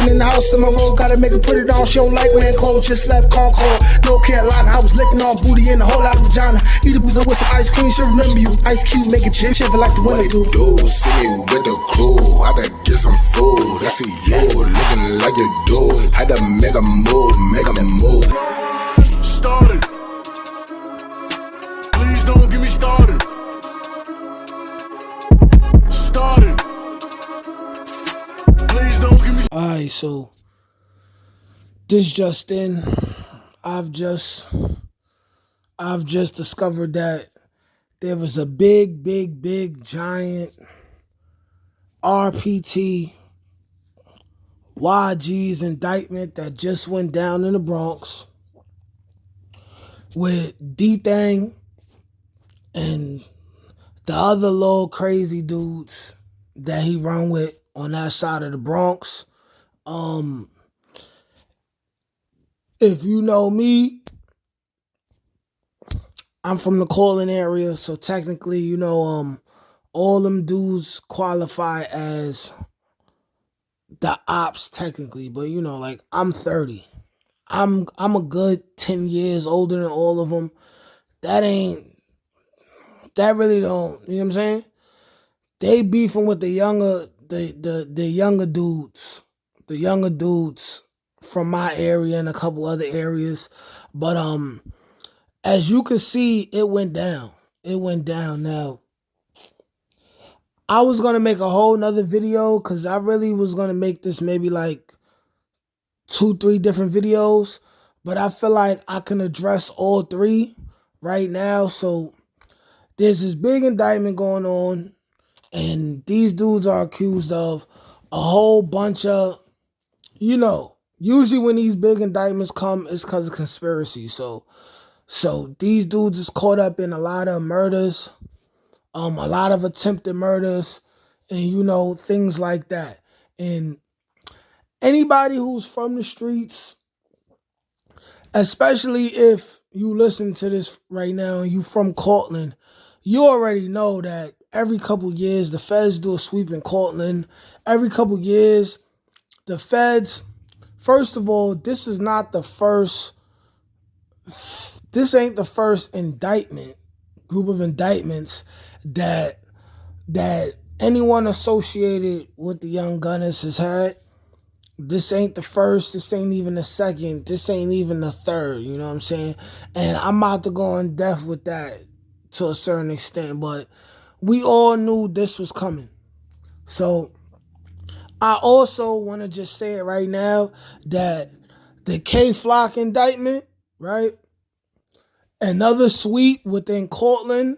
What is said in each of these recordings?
Walking in the house in my road, gotta make her put it on. She don't like wearing clothes, just left Concord, North Carolina. I was licking on booty and a whole lot of vagina. Eat a pizza with some ice cream, she'll remember you. Ice Cube make it chip, shiver like the winter do. See me with the crew, I gotta get some food. I see you looking like you do. Had to make a move, make a move. Started. Please don't get me started. Started. Please don't get me started. Alright, so this just in, I've just discovered that there was a big giant RPT YG's indictment that just went down in the Bronx with Thang and the other little crazy dudes that he run with on that side of the Bronx. If you know me, I'm from the Cortland area, so technically, you know, all them dudes qualify as the ops technically, but you know, like I'm 30. I'm a good 10 years older than all of them. That really don't, you know what I'm saying? They beefing with the younger dudes from my area and a couple other areas. But as you can see, it went down. Now, I was gonna make a whole nother video because I really was gonna make this maybe like 2-3 different videos, but I feel like I can address all three right now. So there's this big indictment going on, and these dudes are accused of a whole bunch of, you know, usually when these big indictments come, it's because of conspiracy. So these dudes is caught up in a lot of murders, a lot of attempted murders, and you know, things like that. And anybody who's from the streets, especially if you listen to this right now and you from Cortland, you already know that every couple years the feds do a sweep in Cortland. Every couple years the feds, first of all, this ain't the first group of indictments that anyone associated with the Young Gunners has had. This ain't the first, this ain't even the second, this ain't even the third, you know what I'm saying? And I'm about to go in depth with that to a certain extent, but we all knew this was coming. So I also want to just say it right now that the kayflock indictment, right? Another sweep within Cortland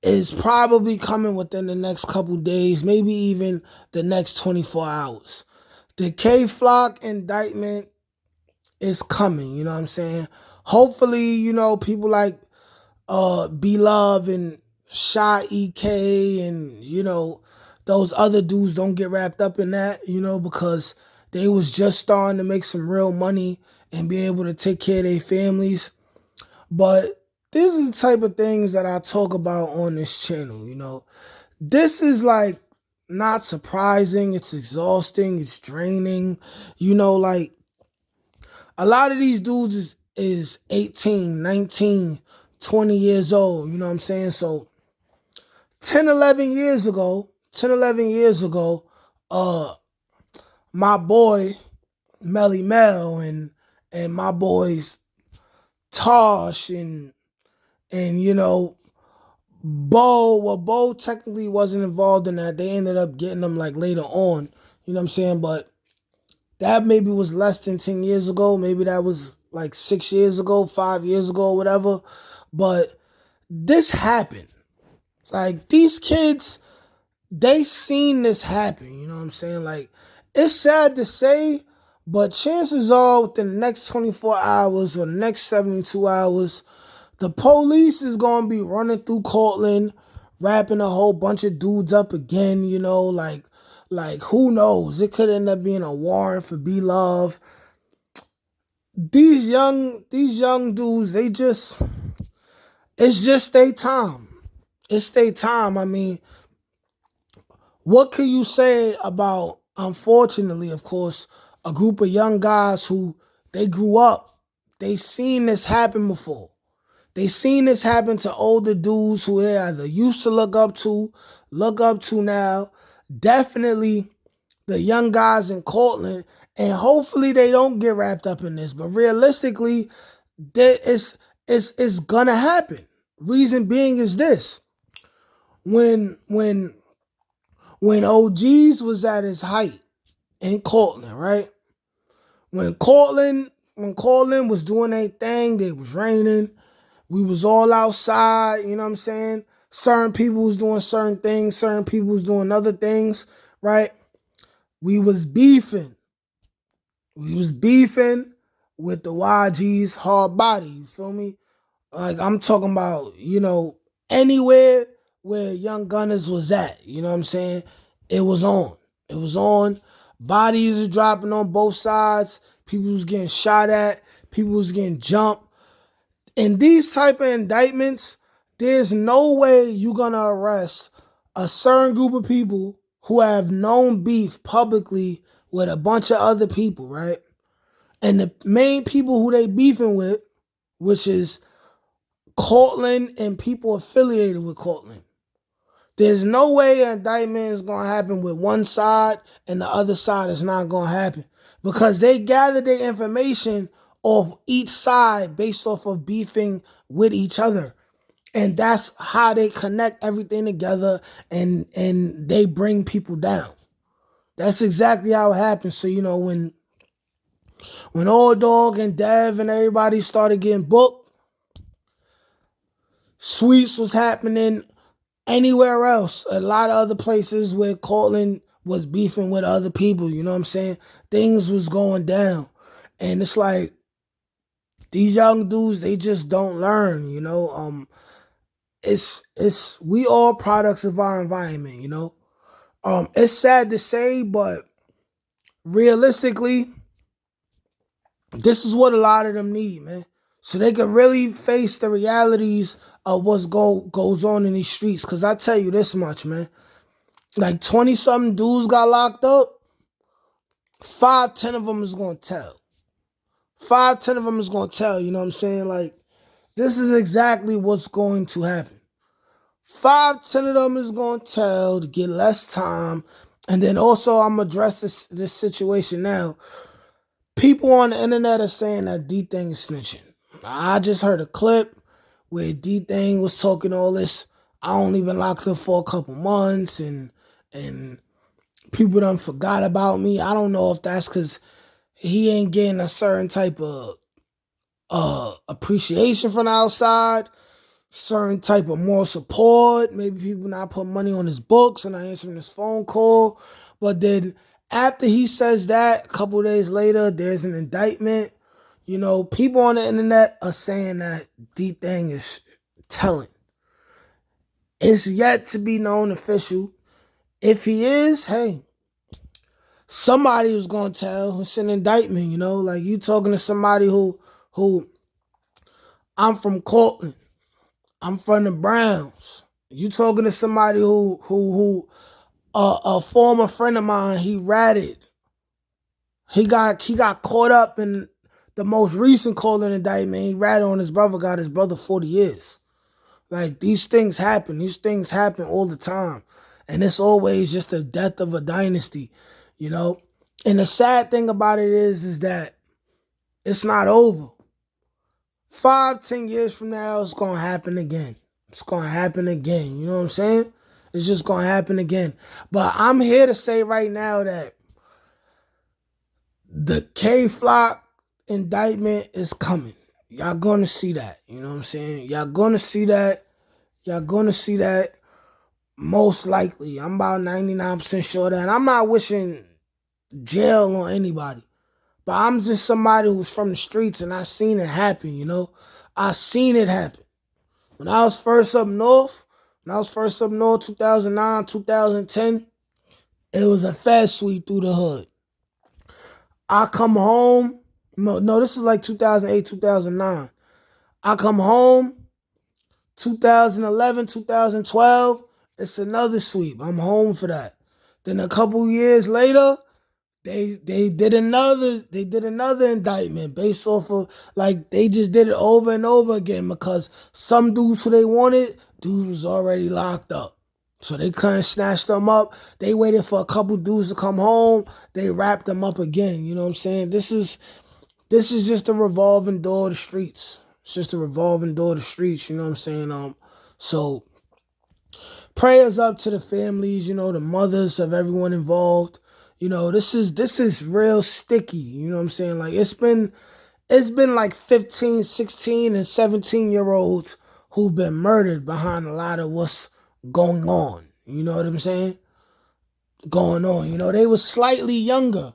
is probably coming within the next couple days, maybe even the next 24 hours. The kayflock indictment is coming, you know what I'm saying? Hopefully, you know, people like B-Love and Shy EK and, you know, those other dudes don't get wrapped up in that, you know, because they was just starting to make some real money and be able to take care of their families. But this is the type of things that I talk about on this channel, you know. This is like not surprising, it's exhausting, it's draining, you know, like a lot of these dudes is 18, 19, 20 years old, you know what I'm saying? So 11 years ago, my boy Melly Mel and my boys Tosh and you know, Bo technically wasn't involved in that. They ended up getting them like later on, you know what I'm saying? But that maybe was less than 10 years ago. Maybe that was like 6 years ago, 5 years ago, whatever. But this happened. Like these kids, they seen this happen, you know what I'm saying? Like, it's sad to say, but chances are within the next 24 hours or the next 72 hours, the police is going to be running through Cortland, wrapping a whole bunch of dudes up again, you know, like who knows? It could end up being a warrant for B-Love. These young dudes, it's just their time. It's their time. I mean, what can you say about unfortunately, of course, a group of young guys who they grew up, they seen this happen before. They seen this happen to older dudes who they either used to look up to now. Definitely the young guys in Cortland, and hopefully they don't get wrapped up in this. But realistically, it's gonna happen. Reason being is this: when OGs was at his height in Cortland, right? When Cortland was doing their thing, it was raining. We was all outside, you know what I'm saying? Certain people was doing certain things, certain people was doing other things, right? We was beefing. We was beefing with the YG's hard body, you feel me? Like, I'm talking about, anywhere where Young Gunners was at, you know what I'm saying? It was on. It was on. Bodies are dropping on both sides. People was getting shot at. People was getting jumped. In these type of indictments, there's no way you're going to arrest a certain group of people who have known beef publicly with a bunch of other people, right? And the main people who they beefing with, which is Cortland and people affiliated with Cortland. There's no way an indictment is going to happen with one side and the other side is not going to happen, because they gather their information off each side based off of beefing with each other. And that's how they connect everything together and they bring people down. That's exactly how it happens. So, when Old Dog and Dev and everybody started getting booked, sweeps was happening anywhere else. A lot of other places where Cortland was beefing with other people, you know what I'm saying? Things was going down. And it's like, these young dudes, they just don't learn, It's we all products of our environment, It's sad to say, but realistically, this is what a lot of them need, man. So they can really face the realities of what goes on in these streets. Because I tell you this much, man. Like 20-something dudes got locked up. 5-10 of them is going to tell. 5-10 of them is going to tell, you know what I'm saying? Like, this is exactly what's going to happen. 5-10 of them is going to tell to get less time. And then also, I'm going to address this situation now. People on the internet are saying that dthanggz is snitching. I just heard a clip where dthanggz was talking all this. I only been locked up for a couple months and people done forgot about me. I don't know if that's because he ain't getting a certain type of appreciation from the outside, certain type of moral support. Maybe people not putting money on his books and not answering his phone call. But then after he says that, a couple of days later, there's an indictment. People on the internet are saying that dthanggz is telling. It's yet to be known official. If he is, hey, somebody was going to tell. It's an indictment, Like, you talking to somebody who I'm from Cortland. I'm from the Browns. You talking to somebody who a former friend of mine, he ratted. He got caught up in the most recent Cortland indictment. He ratted on his brother, got his brother 40 years. Like, these things happen. These things happen all the time. And it's always just the death of a dynasty, And the sad thing about it is that it's not over. 5-10 years from now, it's going to happen again. It's going to happen again. You know what I'm saying? It's just going to happen again. But I'm here to say right now that the kayflock indictment is coming. Y'all going to see that. You know what I'm saying? Y'all going to see that. Y'all going to see that most likely. I'm about 99% sure of that. And I'm not wishing jail on anybody. But I'm just somebody who's from the streets and I seen it happen, I seen it happen. When I was first up north, 2009, 2010, it was a fast sweep through the hood. I come home, no, this is like 2008, 2009. I come home, 2011, 2012, it's another sweep. I'm home for that. Then a couple years later, they did another indictment based off of, like, they just did it over and over again because some dudes who they wanted, dudes was already locked up. So they couldn't snatch them up. They waited for a couple dudes to come home. They wrapped them up again. You know what I'm saying? This is just a revolving door of the streets. It's just a revolving door of the streets. You know what I'm saying? So prayers up to the families, you know, the mothers of everyone involved. You know, this is real sticky. You know what I'm saying? Like, it's been like 15, 16, and 17-year-olds who've been murdered behind a lot of what's going on. You know what I'm saying? Going on. You know, they was slightly younger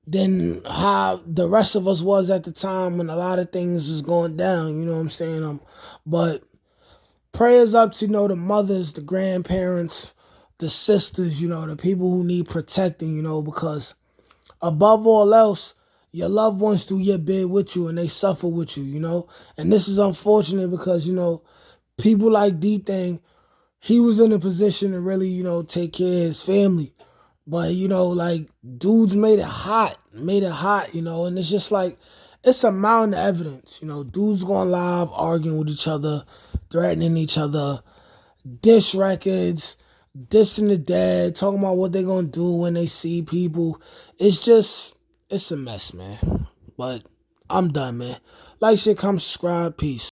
than how the rest of us was at the time when a lot of things was going down. You know what I'm saying? But prayers up to, you know, the mothers, the grandparents, the sisters, you know, the people who need protecting, you know, because above all else, your loved ones do your bid with you and they suffer with you, you know. And this is unfortunate because, you know, people like dthanggz, he was in a position to really, you know, take care of his family. But, you know, like, dudes made it hot, you know, and it's just like, it's a mountain of evidence, you know, dudes going live, arguing with each other, threatening each other, diss records, dissing the dead, talking about what they're going to do when they see people. It's a mess, man. But I'm done, man. Like, shit, come subscribe, peace.